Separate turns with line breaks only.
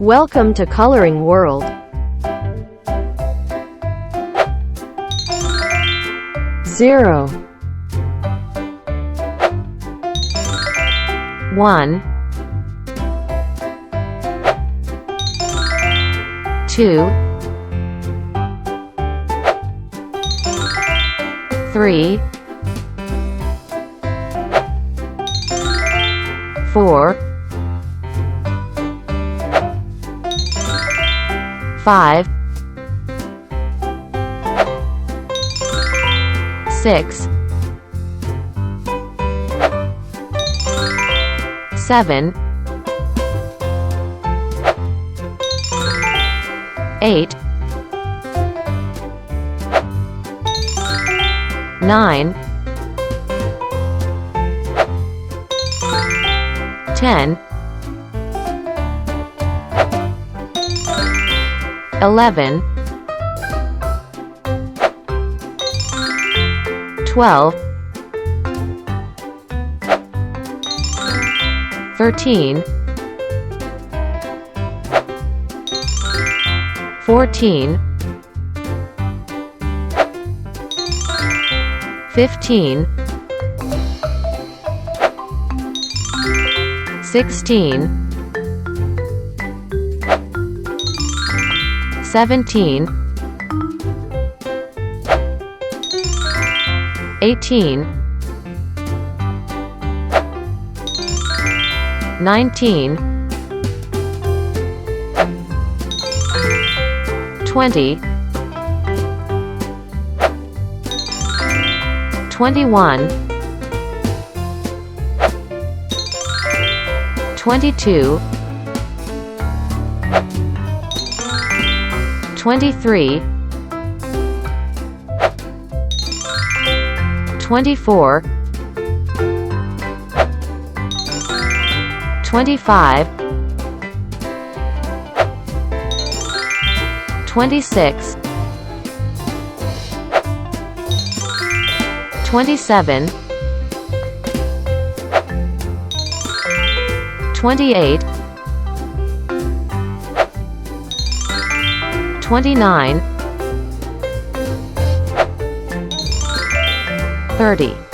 Welcome to Coloring World. 0 1 2 3 4 5 6 7 8 9 10 11 12 13 14 15 16 17 18 19 20 21 22 23 24 25 26 27 28 29 30